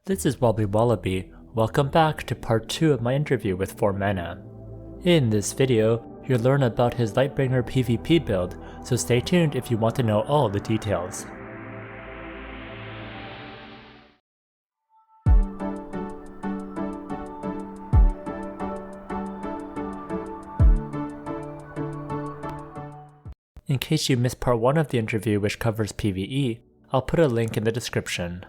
This is WobblyWallaby. Welcome back to part 2 of my interview with Formana. In this video, you'll learn about his Lightbringer PvP build, so stay tuned if you want to know all the details. In case you missed part 1 of the interview which covers PvE, I'll put a link in the description.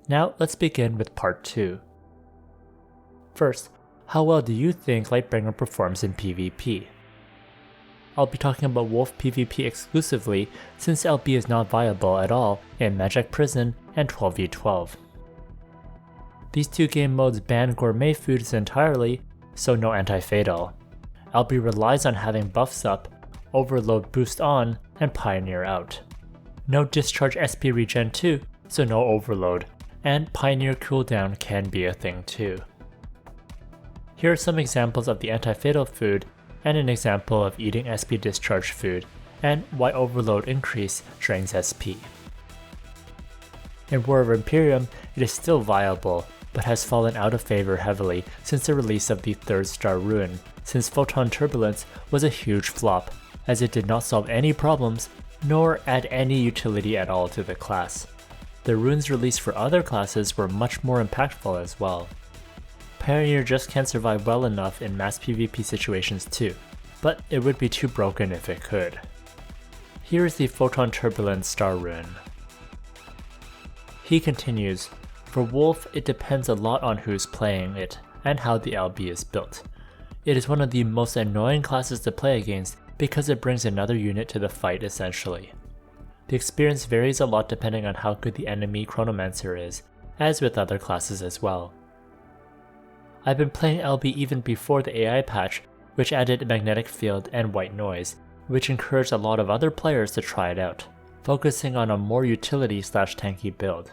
Now let's begin with part 2. First, how well do you think Lightbringer performs in PvP? I'll be talking about Wolf PvP exclusively since LB is not viable at all in Magic Prison and 12v12. These two game modes ban gourmet foods entirely, so no anti-fatal. LB relies on having buffs up, overload boost on, and pioneer out. No discharge SP regen too, so no overload, and pioneer cooldown can be a thing too. Here are some examples of the anti-fatal food and an example of eating SP discharge food and why overload increase drains SP. In War of Imperium, it is still viable, but has fallen out of favor heavily since the release of the 3rd star rune, since Photon Turbulence was a huge flop, as it did not solve any problems, nor add any utility at all to the class. The runes released for other classes were much more impactful as well. Pioneer just can't survive well enough in mass PvP situations too, but it would be too broken if it could. Here is the Photon Turbulence star rune. He continues, for Wolf it depends a lot on who's playing it and how the LB is built. It is one of the most annoying classes to play against because it brings another unit to the fight essentially. The experience varies a lot depending on how good the enemy Chronomancer is, as with other classes as well. I've been playing LB even before the AI patch, which added magnetic field and white noise, which encouraged a lot of other players to try it out, focusing on a more utility/tanky build.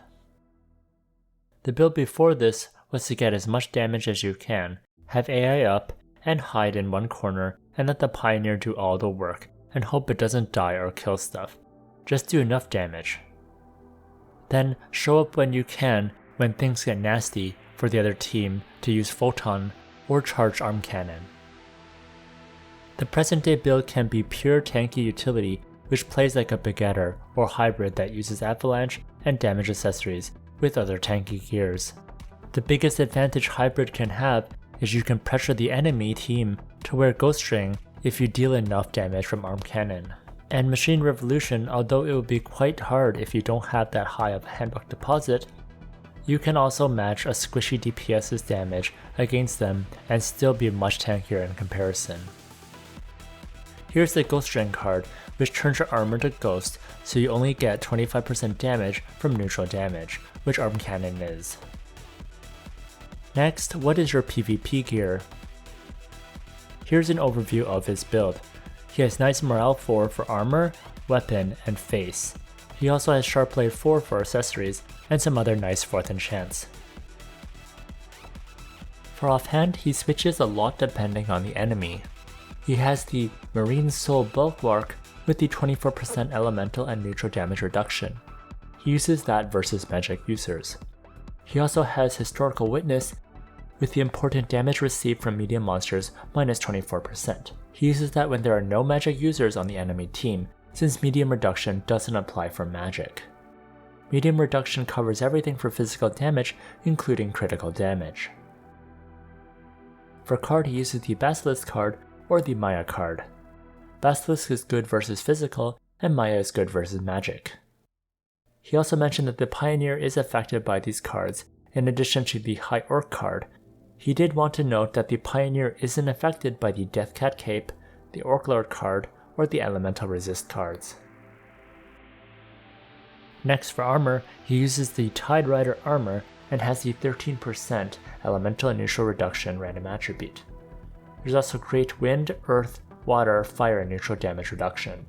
The build before this was to get as much damage as you can, have AI up, and hide in one corner and let the Pioneer do all the work, and hope it doesn't die or kill stuff. Just do enough damage. Then show up when you can when things get nasty for the other team to use Photon or charge arm cannon. The present day build can be pure tanky utility which plays like a begetter or hybrid that uses avalanche and damage accessories with other tanky gears. The biggest advantage hybrid can have is you can pressure the enemy team to wear Ghost String if you deal enough damage from arm cannon. And Machine Revolution, although it will be quite hard if you don't have that high of a handbook deposit, you can also match a squishy DPS's damage against them and still be much tankier in comparison. Here's the Ghost String card, which turns your armor to Ghost, so you only get 25% damage from neutral damage, which arm cannon is. Next, what is your PvP gear? Here's an overview of his build. He has nice morale 4 for armor, weapon, and face. He also has sharp blade 4 for accessories, and some other nice 4th enchants. For offhand, he switches a lot depending on the enemy. He has the Marine Soul Bulwark with the 24% elemental and neutral damage reduction. He uses that versus magic users. He also has Historical Witness with the important damage received from medium monsters minus 24%. He uses that when there are no magic users on the enemy team, since medium reduction doesn't apply for magic. Medium reduction covers everything for physical damage, including critical damage. For card, he uses the Basilisk card or the Maya card. Basilisk is good versus physical, and Maya is good versus magic. He also mentioned that the Pioneer is affected by these cards, in addition to the High Orc card. He did want to note that the Pioneer isn't affected by the Deathcat Cape, the Orc Lord card, or the Elemental Resist cards. Next for armor, he uses the Tide Rider armor and has the 13% Elemental and Neutral Reduction random attribute. There's also Great Wind, Earth, Water, Fire, and Neutral Damage Reduction.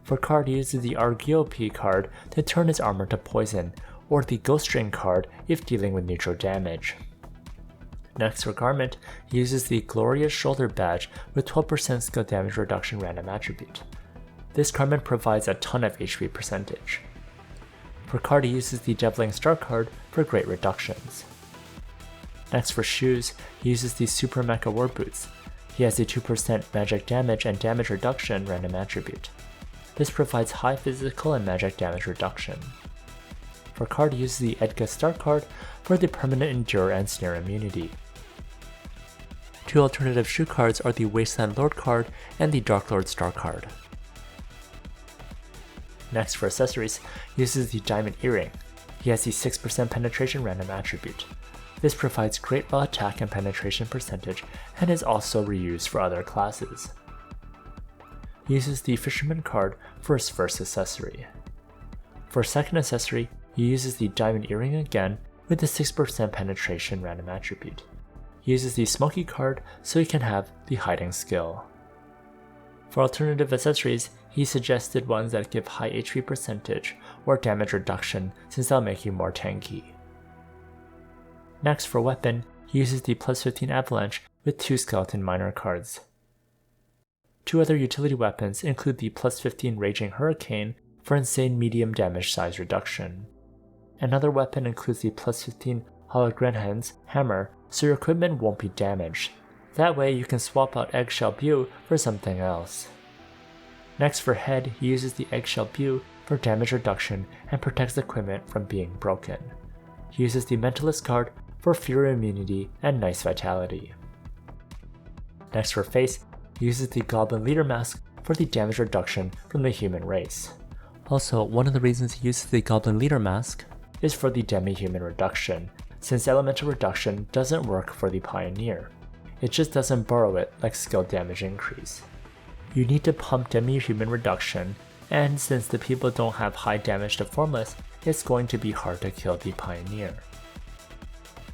For card, he uses the Argiope card to turn his armor to poison, or the Ghost String card if dealing with neutral damage. Next for garment, he uses the Glorious Shoulder Badge with 12% skill damage reduction random attribute. This garment provides a ton of HP percentage. For card, he uses the Deviling Star card for great reductions. Next for shoes, he uses the Super Mecha War Boots. He has a 2% magic damage and damage reduction random attribute. This provides high physical and magic damage reduction. For card, he uses the Edga Star card for the permanent Endure and Snare immunity. Two alternative shoe cards are the Wasteland Lord card and the Dark Lord Star card. Next for accessories, he uses the Diamond Earring. He has the 6% penetration random attribute. This provides great raw attack and penetration percentage and is also reused for other classes. He uses the Fisherman card for his first accessory. For his second accessory, he uses the Diamond Earring again with the 6% penetration random attribute. He uses the Smoky card so he can have the Hiding skill. For alternative accessories, he suggested ones that give high HP percentage or damage reduction since they'll make you more tanky. Next for weapon, he uses the plus 15 Avalanche with 2 Skeleton Miner cards. Two other utility weapons include the plus 15 Raging Hurricane for insane medium damage size reduction. Another weapon includes the plus 15 Hologrenhen's Hammer so your equipment won't be damaged. That way you can swap out Eggshell Bew for something else. Next for head, he uses the Eggshell Bew for damage reduction and protects the equipment from being broken. He uses the Mentalist card for Fury immunity and Nice Vitality. Next for face, he uses the Goblin Leader Mask for the damage reduction from the human race. Also, one of the reasons he uses the Goblin Leader Mask is for the demi-human reduction, since elemental reduction doesn't work for the Pioneer. It just doesn't borrow it like skill damage increase. You need to pump demi-human reduction, and since the people don't have high damage to Formless, it's going to be hard to kill the Pioneer.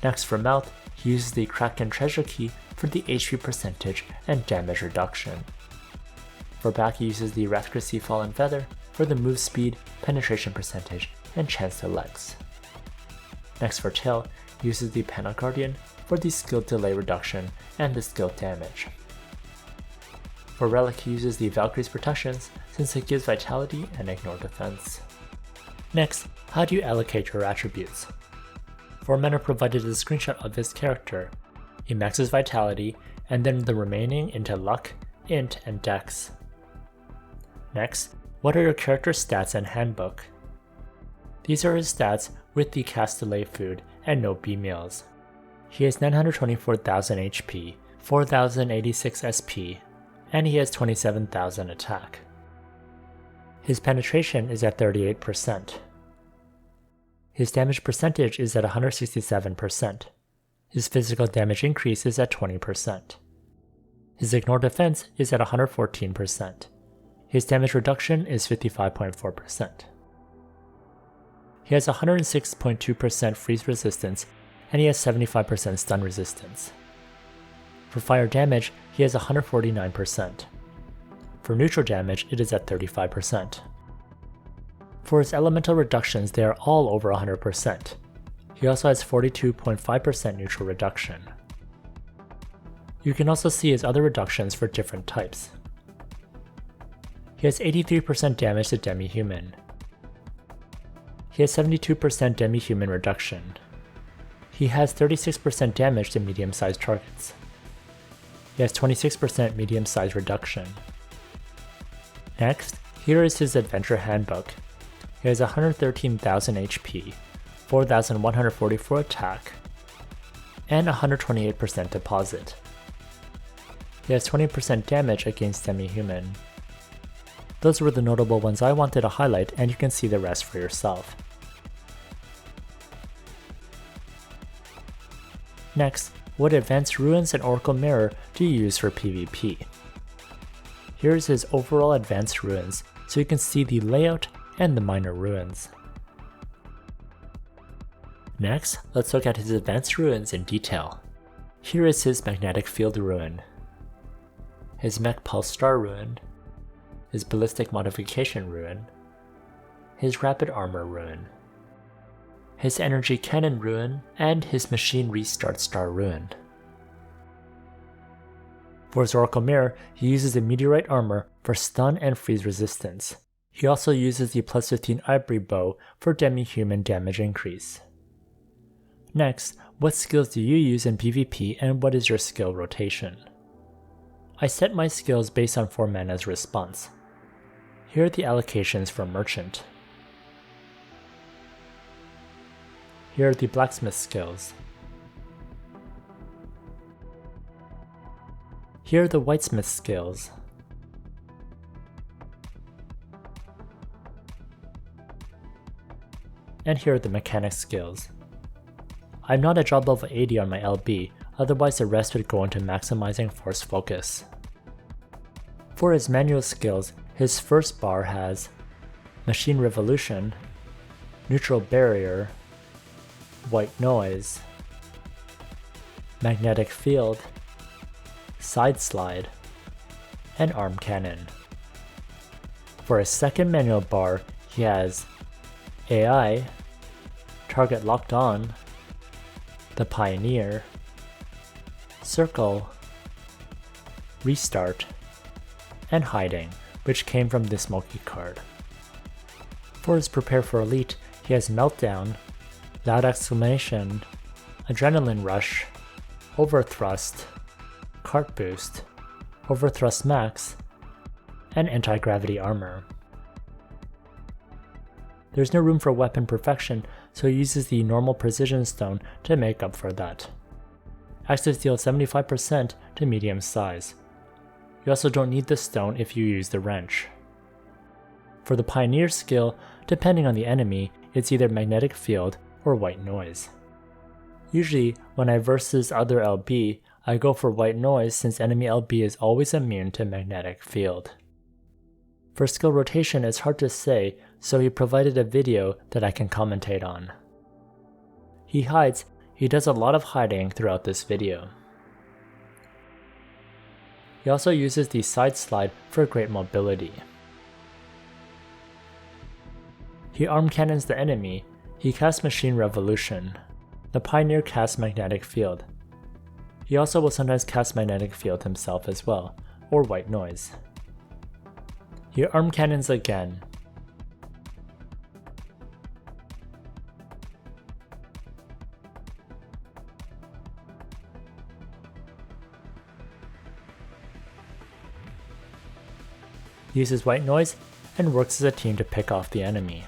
Next for mouth, he uses the Kraken Treasure Key for the HP percentage and damage reduction. For back, he uses the Rathgrassy Fallen Feather for the move speed, penetration percentage, and chance to legs. Next for tail, he uses the Pana Guardian for the skill delay reduction and the skill damage. For relic, he uses the Valkyrie's Protections since it gives vitality and ignore defense. Next, how do you allocate your attributes? Forman provided a screenshot of his character. He maxes vitality and then the remaining into luck, int, and dex. Next, what are your character's stats and handbook? These are his stats with the cast delay food and no B meals. He has 924,000 HP, 4,086 SP, and he has 27,000 attack. His penetration is at 38%. His damage percentage is at 167%. His physical damage increase is at 20%. His ignore defense is at 114%. His damage reduction is 55.4%. He has 106.2% freeze resistance, and he has 75% stun resistance. For fire damage, he has 149%. For neutral damage, it is at 35%. For his elemental reductions, they are all over 100%. He also has 42.5% neutral reduction. You can also see his other reductions for different types. He has 83% damage to demi-human. He has 72% demi-human reduction. He has 36% damage to medium-sized targets. He has 26% medium-sized reduction. Next, here is his adventure handbook. He has 113,000 HP, 4,144 attack, and 128% deposit. He has 20% damage against demi-human. Those were the notable ones I wanted to highlight, and you can see the rest for yourself. Next, what advanced ruins and Oracle Mirror do you use for PvP? Here's his overall advanced ruins, so you can see the layout and the minor ruins. Next, let's look at his advanced ruins in detail. Here is his Magnetic Field Ruin, his Mech Pulse Star Ruin, his Ballistic Modification Ruin, his Rapid Armor Ruin, his Energy Cannon Ruin, and his Machine Restart Star Ruin. For his Oracle Mirror, he uses a Meteorite Armor for stun and freeze resistance. He also uses the plus 15 Ivory Bow for demi-human damage increase. Next, what skills do you use in PvP and what is your skill rotation? I set my skills based on Forman's response. Here are the allocations for Merchant. Here are the Blacksmith skills. Here are the Whitesmith skills. And here are the Mechanic skills. I'm not at job level 80 on my LB, otherwise the rest would go into maximizing force focus. For his manual skills, his first bar has Machine Revolution, Neutral Barrier, White Noise, Magnetic Field, Side Slide, and Arm Cannon. For his second manual bar, he has AI, Target Locked On, the Pioneer, Circle, Restart, and Hiding, which came from the Smoky card. For his Prepare for Elite, he has Meltdown, Loud Exclamation, Adrenaline Rush, Overthrust, Cart Boost, Overthrust Max, and Anti-Gravity Armor. There's no room for weapon perfection, so he uses the normal precision stone to make up for that. Axes deal 75% to medium size. You also don't need the stone if you use the wrench. For the Pioneer skill, depending on the enemy, it's either Magnetic Field or White Noise. Usually, when I versus other LB, I go for White Noise since enemy LB is always immune to Magnetic Field. For skill rotation, it's hard to say, so he provided a video that I can commentate on. He hides. He does a lot of hiding throughout this video. He also uses the side slide for great mobility. He arm cannons the enemy. He casts Machine Revolution. The Pioneer casts Magnetic Field. He also will sometimes cast Magnetic Field himself as well, or White Noise. He arm cannons again. He uses White Noise and works as a team to pick off the enemy.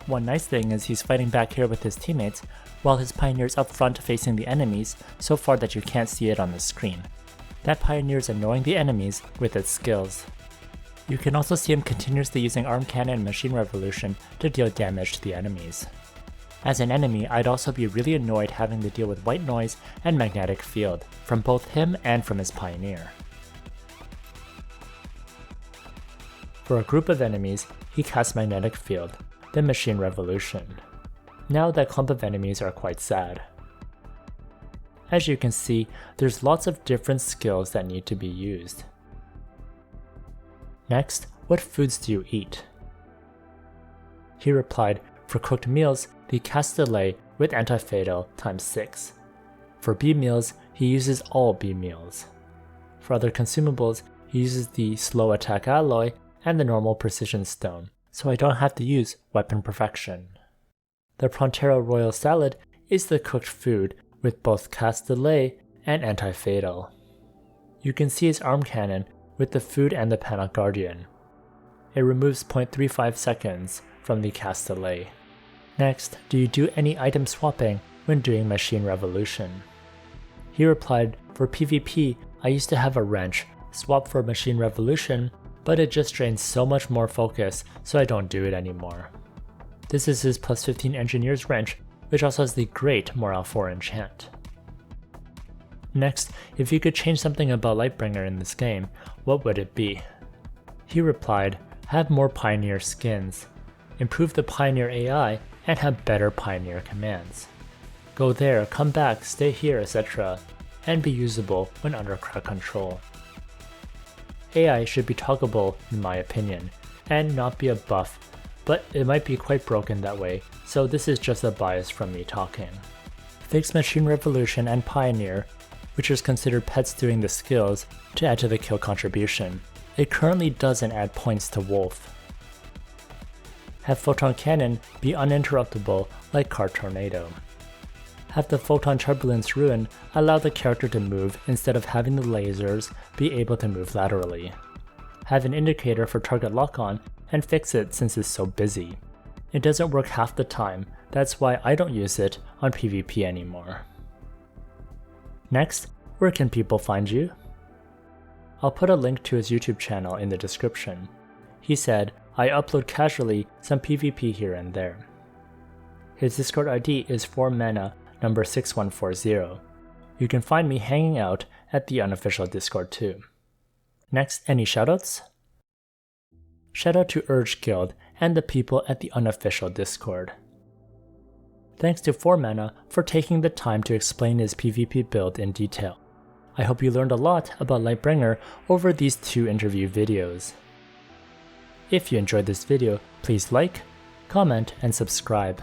One nice thing is he's fighting back here with his teammates, while his Pioneer's up front facing the enemies so far that you can't see it on the screen. That Pioneer is annoying the enemies with its skills. You can also see him continuously using Arm Cannon and Machine Revolution to deal damage to the enemies. As an enemy, I'd also be really annoyed having to deal with White Noise and Magnetic Field, from both him and from his Pioneer. For a group of enemies, he casts Magnetic Field, then Machine Revolution. Now that clump of enemies are quite sad. As you can see, there's lots of different skills that need to be used. Next, what foods do you eat? He replied, for cooked meals, he casts Delay with Anti-Fatal ×6. For B meals, he uses all B meals. For other consumables, he uses the Slow Attack Alloy and the normal Precision Stone, so I don't have to use Weapon Perfection. The Prontero Royal Salad is the cooked food with both Cast Delay and Anti-Fatal. You can see his arm cannon with the food and the Panic Guardian. It removes 0.35 seconds from the Cast Delay. Next, do you do any item swapping when doing Machine Revolution? He replied, for PvP, I used to have a wrench, swap for Machine Revolution, but it just drains so much more focus, so I don't do it anymore. This is his plus 15 Engineer's wrench, which also has the great Morale 4 enchant. Next, if you could change something about Lightbringer in this game, what would it be? He replied, have more Pioneer skins, improve the Pioneer AI, and have better Pioneer commands. Go there, come back, stay here, etc., and be usable when under crowd control. AI should be toggleable in my opinion, and not be a buff, but it might be quite broken that way, so this is just a bias from me talking. Fix Machine Revolution and Pioneer, which is considered pets doing the skills, to add to the kill contribution. it currently doesn't add points to Wolf. Have Photon Cannon be uninterruptible like Car Tornado. Have the Photon Turbulence Ruin allow the character to move instead of having the lasers be able to move laterally. Have an indicator for target lock-on and fix it since it's so busy. It doesn't work half the time, that's why I don't use it on PvP anymore. Next, where can people find you? I'll put a link to his YouTube channel in the description. He said, I upload casually some PvP here and there. His Discord ID is Formana number 6140. You can find me hanging out at the unofficial Discord too. Next, any shoutouts? Shoutout to Urge Guild and the people at the unofficial Discord. Thanks to Formana for taking the time to explain his PvP build in detail. I hope you learned a lot about Lightbringer over these 2 interview videos. If you enjoyed this video, please like, comment, and subscribe.